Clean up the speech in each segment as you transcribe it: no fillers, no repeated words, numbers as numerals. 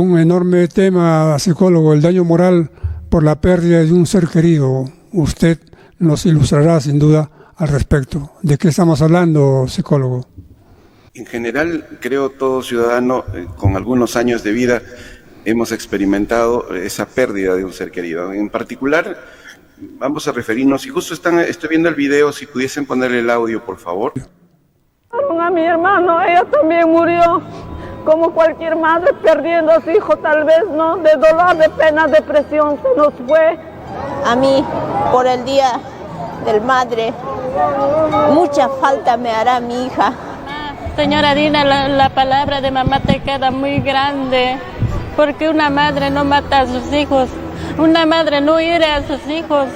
un enorme tema, psicólogo, el daño moral por la pérdida de un ser querido. Usted nos ilustrará sin duda al respecto. ¿De qué estamos hablando, psicólogo? En general, creo todo ciudadano con algunos años de vida hemos experimentado esa pérdida de un ser querido. En particular, vamos a referirnos, y justo estoy viendo el video, si pudiesen ponerle el audio, por favor. A mi hermano, ella también murió, como cualquier madre, perdiendo a su hijo, tal vez, ¿no? De dolor, de pena, depresión, se nos fue. A mí, por el Día del Madre, mucha falta me hará mi hija. Señora Dina, la palabra de mamá te queda muy grande, porque una madre no mata a sus hijos, una madre no hiere a sus hijos.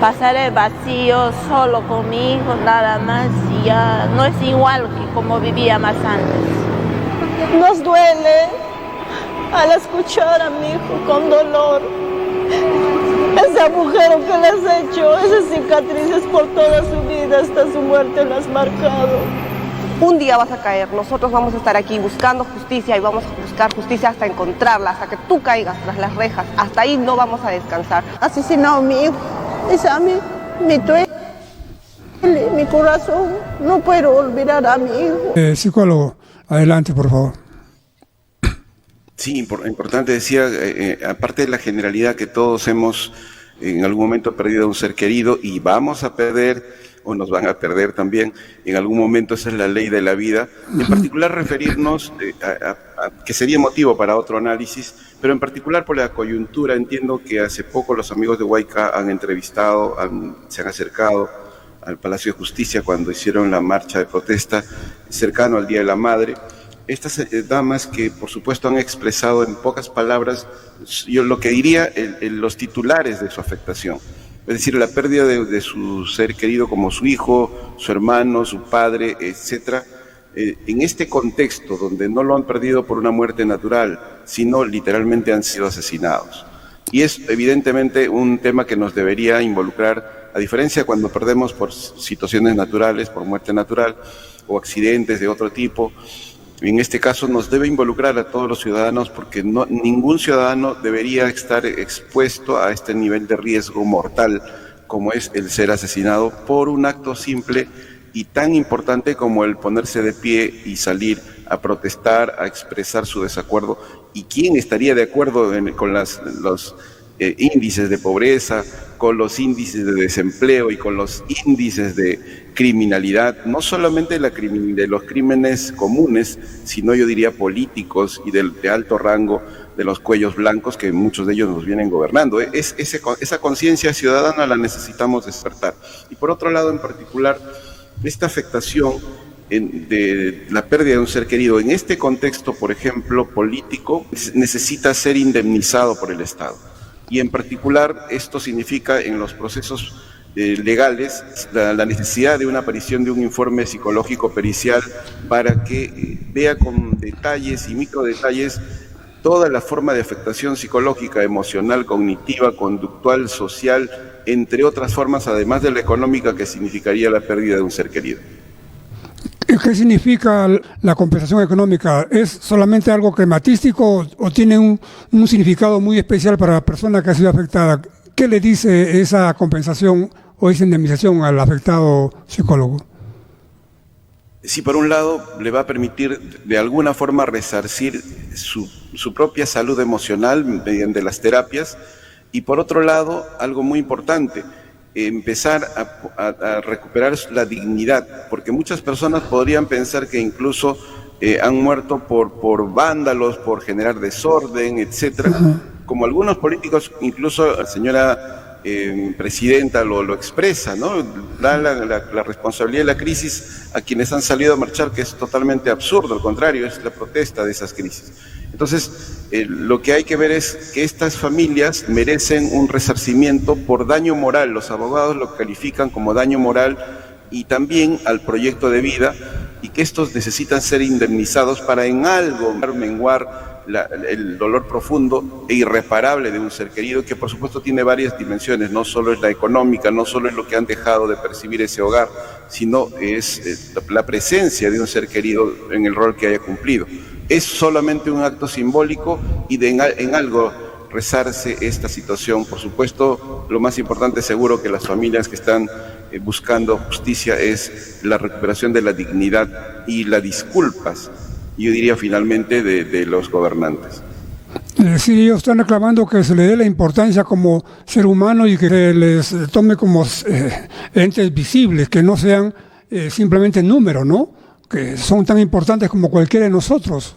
Pasaré vacío, solo con mi hijo, nada más, y ya no es igual que como vivía más antes. Nos duele al escuchar a mi hijo con dolor. Ese agujero que le has hecho, esas cicatrices por toda su vida, hasta su muerte las has marcado. Un día vas a caer, nosotros vamos a estar aquí buscando justicia y vamos a buscar justicia hasta encontrarla, hasta que tú caigas tras las rejas, hasta ahí no vamos a descansar. Asesinado a mi hijo, esa a mí me duele, mi corazón, no puedo olvidar a mi hijo. Psicólogo, adelante por favor. Sí, importante decía, aparte de la generalidad que todos hemos en algún momento perdido a un ser querido y vamos a perder o nos van a perder también, en algún momento esa es la ley de la vida, en particular referirnos a que sería motivo para otro análisis, pero en particular por la coyuntura. Entiendo que hace poco los amigos de Huayca han entrevistado, se han acercado al Palacio de Justicia cuando hicieron la marcha de protesta cercano al Día de la Madre. Estas damas que por supuesto han expresado en pocas palabras, yo lo que diría, los titulares de su afectación. Es decir, la pérdida de su ser querido como su hijo, su hermano, su padre, etcétera, en este contexto donde no lo han perdido por una muerte natural, sino literalmente han sido asesinados. Y es evidentemente un tema que nos debería involucrar, a diferencia de cuando perdemos por situaciones naturales, por muerte natural o accidentes de otro tipo. En este caso nos debe involucrar a todos los ciudadanos porque ningún ciudadano debería estar expuesto a este nivel de riesgo mortal como es el ser asesinado por un acto simple y tan importante como el ponerse de pie y salir a protestar, a expresar su desacuerdo. ¿Y quién estaría de acuerdo con los índices de pobreza, con los índices de desempleo y con los índices de criminalidad, no solamente de los crímenes comunes, sino yo diría políticos y de alto rango de los cuellos blancos que muchos de ellos nos vienen gobernando? Esa conciencia ciudadana la necesitamos despertar. Y por otro lado, en particular, esta afectación de la pérdida de un ser querido, en este contexto, por ejemplo, político, necesita ser indemnizado por el Estado. Y en particular esto significa en los procesos legales la necesidad de una aparición de un informe psicológico pericial para que vea con detalles y microdetalles toda la forma de afectación psicológica, emocional, cognitiva, conductual, social, entre otras formas, además de la económica que significaría la pérdida de un ser querido. ¿Qué significa la compensación económica? ¿Es solamente algo crematístico o tiene un significado muy especial para la persona que ha sido afectada? ¿Qué le dice esa compensación o esa indemnización al afectado, psicólogo? Sí, por un lado le va a permitir de alguna forma resarcir su propia salud emocional mediante las terapias, y por otro lado, algo muy importante, empezar a recuperar la dignidad, porque muchas personas podrían pensar que incluso han muerto por vándalos, por generar desorden, etcétera. Como algunos políticos, incluso la señora presidenta lo expresa, ¿no? Da la responsabilidad de la crisis a quienes han salido a marchar, que es totalmente absurdo, al contrario, es la protesta de esas crisis. Entonces, lo que hay que ver es que estas familias merecen un resarcimiento por daño moral. Los abogados lo califican como daño moral y también al proyecto de vida, y que estos necesitan ser indemnizados para en algo menguar el dolor profundo e irreparable de un ser querido, que por supuesto tiene varias dimensiones. No solo es la económica, no solo es lo que han dejado de percibir ese hogar, sino es la presencia de un ser querido en el rol que haya cumplido. es solamente un acto simbólico y en algo rezarse esta situación. Por supuesto, lo más importante seguro que las familias que están buscando justicia es la recuperación de la dignidad y las disculpas, yo diría finalmente, de los gobernantes. Sí, ellos están reclamando que se le dé la importancia como ser humano y que se les tome como entes visibles, que no sean simplemente números, ¿no? Que son tan importantes como cualquiera de nosotros.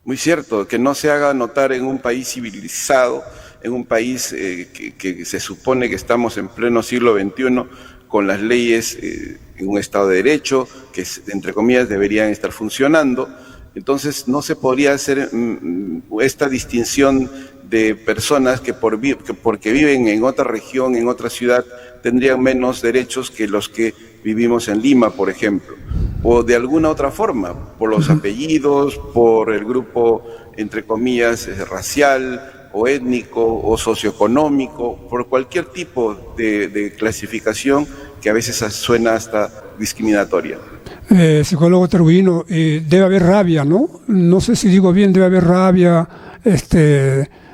Muy cierto, que no se haga notar en un país civilizado, en un país que se supone que estamos en pleno siglo XXI, con las leyes en un Estado de Derecho, que entre comillas deberían estar funcionando. Entonces no se podría hacer esta distinción de personas que porque viven en otra región, en otra ciudad, tendrían menos derechos que los que vivimos en Lima, por ejemplo, o de alguna otra forma, por los apellidos, por el grupo, entre comillas, racial o étnico o socioeconómico, por cualquier tipo de clasificación que a veces suena hasta discriminatoria. Psicólogo Terbuino, debe haber rabia, ¿no? No sé si digo bien, debe haber rabia,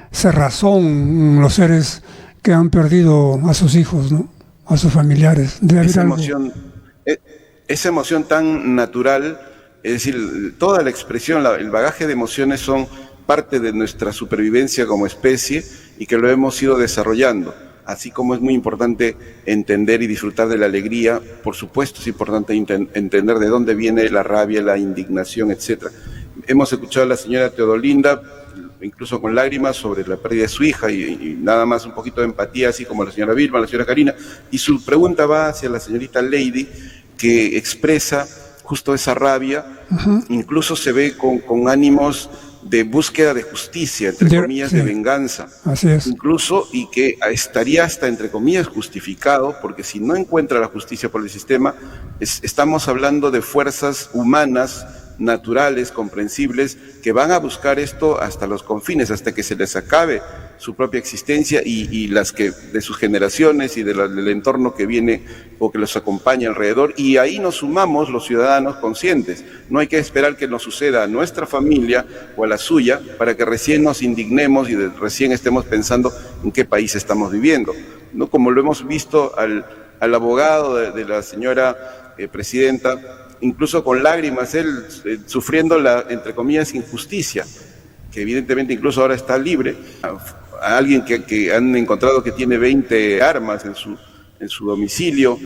cerrazón, los seres que han perdido a sus hijos, ¿no? A sus familiares. Debe haber algo. Esa emoción tan natural, es decir, toda la expresión, el bagaje de emociones son parte de nuestra supervivencia como especie y que lo hemos ido desarrollando. Así como es muy importante entender y disfrutar de la alegría, por supuesto es importante entender de dónde viene la rabia, la indignación, etc. Hemos escuchado a la señora Teodolinda, incluso con lágrimas, sobre la pérdida de su hija y nada más un poquito de empatía, así como la señora Vilma, la señora Karina, y su pregunta va hacia la señorita Lady, que expresa justo esa rabia. Incluso se ve con ánimos de búsqueda de justicia, entre comillas, de venganza. Así es. Incluso, y que estaría hasta, entre comillas, justificado, porque si no encuentra la justicia por el sistema, estamos hablando de fuerzas humanas, naturales, comprensibles, que van a buscar esto hasta los confines, hasta que se les acabe su propia existencia y las que de sus generaciones y del entorno que viene o que los acompaña alrededor, y ahí nos sumamos los ciudadanos conscientes. No hay que esperar que nos suceda a nuestra familia o a la suya para que recién nos indignemos y recién estemos pensando en qué país estamos viviendo, ¿no? Como lo hemos visto al abogado de la señora presidenta, incluso con lágrimas, él sufriendo la, entre comillas, injusticia, que evidentemente incluso ahora está libre, a alguien que han encontrado que tiene 20 armas en su domicilio.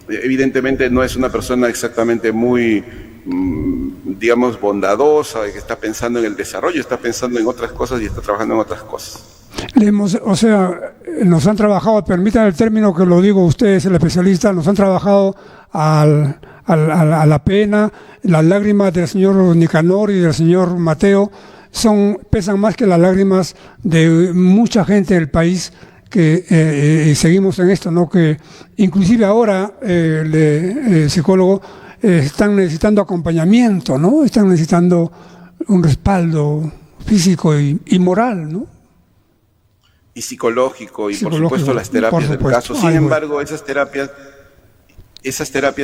Evidentemente no es una persona exactamente muy, digamos, bondadosa, que está pensando en el desarrollo, está pensando en otras cosas y está trabajando en otras cosas. O sea, nos han trabajado, permitan el término que lo digo ustedes, el especialista, nos han trabajado a la pena. Las lágrimas del señor Nicanor y del señor Mateo pesan más que las lágrimas de mucha gente del país que seguimos en esto, ¿no? Que inclusive ahora psicólogos están necesitando acompañamiento, ¿no? Están necesitando un respaldo físico y moral, ¿no? Y psicológico, y por supuesto las terapias del caso. Sin embargo, esas terapias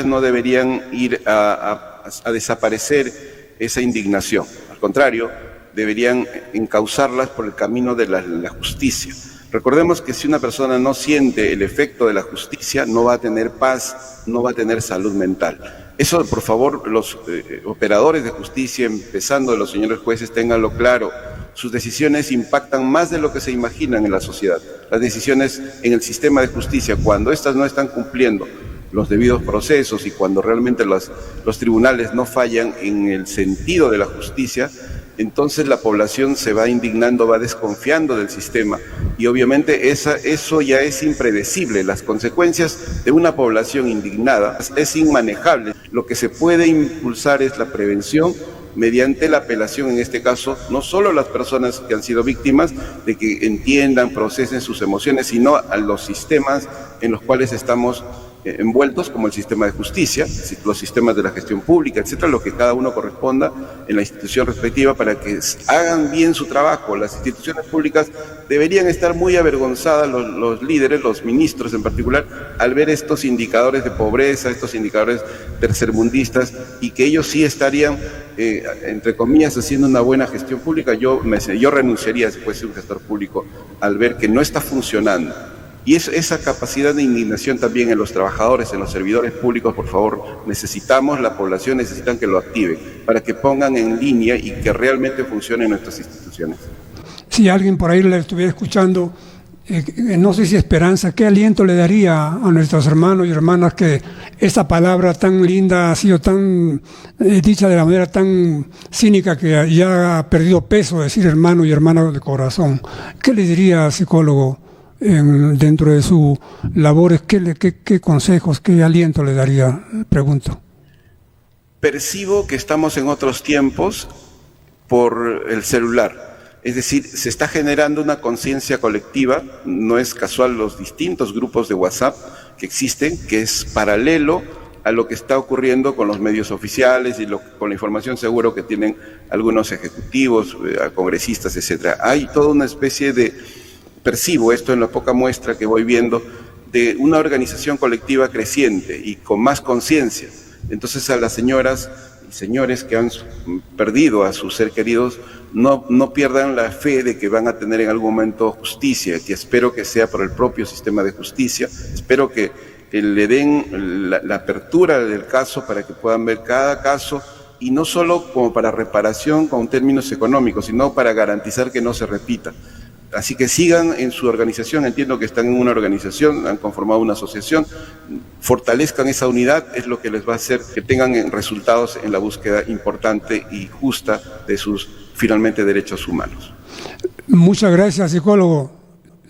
no deberían ir a desaparecer esa indignación. Al contrario, deberían encauzarlas por el camino de la justicia. Recordemos que si una persona no siente el efecto de la justicia, no va a tener paz, no va a tener salud mental. Eso, por favor, los operadores de justicia, empezando de los señores jueces, ténganlo claro. Sus decisiones impactan más de lo que se imaginan en la sociedad. Las decisiones en el sistema de justicia, cuando éstas no están cumpliendo los debidos procesos y cuando realmente los tribunales no fallan en el sentido de la justicia, entonces la población se va indignando, va desconfiando del sistema y obviamente eso ya es impredecible. Las consecuencias de una población indignada es inmanejable. Lo que se puede impulsar es la prevención mediante la apelación, en este caso, no solo a las personas que han sido víctimas, de que entiendan, procesen sus emociones, sino a los sistemas en los cuales estamos envueltos, como el sistema de justicia, los sistemas de la gestión pública, etcétera, lo que cada uno corresponda en la institución respectiva para que hagan bien su trabajo. Las instituciones públicas deberían estar muy avergonzadas, los líderes, los ministros en particular, al ver estos indicadores de pobreza, estos indicadores tercermundistas, y que ellos sí estarían, entre comillas, haciendo una buena gestión pública. Yo renunciaría, si fuese un gestor público, al ver que no está funcionando. Y esa capacidad de indignación también en los trabajadores, en los servidores públicos, por favor, necesitamos, la población necesita que lo activen, para que pongan en línea y que realmente funcionen nuestras instituciones. Si alguien por ahí le estuviera escuchando, no sé si esperanza, ¿qué aliento le daría a nuestros hermanos y hermanas que esta palabra tan linda ha sido tan dicha de la manera tan cínica que ya ha perdido peso, decir hermano y hermana de corazón? ¿Qué le diría, psicólogo, dentro de sus labores? ¿Qué consejos, qué aliento le daría? Pregunto. Percibo que estamos en otros tiempos por el celular. Es decir, se está generando una conciencia colectiva, no es casual los distintos grupos de WhatsApp que existen, que es paralelo a lo que está ocurriendo con los medios oficiales y con la información seguro que tienen algunos ejecutivos, congresistas, etcétera. Hay toda una especie de, percibo esto en la poca muestra que voy viendo, de una organización colectiva creciente y con más conciencia. Entonces a las señoras y señores que han perdido a sus seres queridos, no pierdan la fe de que van a tener en algún momento justicia, que espero que sea por el propio sistema de justicia. Espero que le den la apertura del caso para que puedan ver cada caso, y no solo como para reparación con términos económicos, sino para garantizar que no se repita. Así que sigan en su organización, entiendo que están en una organización, han conformado una asociación, fortalezcan esa unidad, es lo que les va a hacer que tengan resultados en la búsqueda importante y justa de sus, finalmente, derechos humanos. Muchas gracias, psicólogo.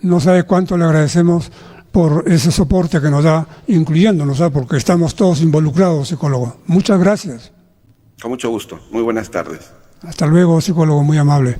No sabe cuánto le agradecemos por ese soporte que nos da, incluyéndonos, porque estamos todos involucrados, psicólogo. Muchas gracias. Con mucho gusto. Muy buenas tardes. Hasta luego, psicólogo, muy amable.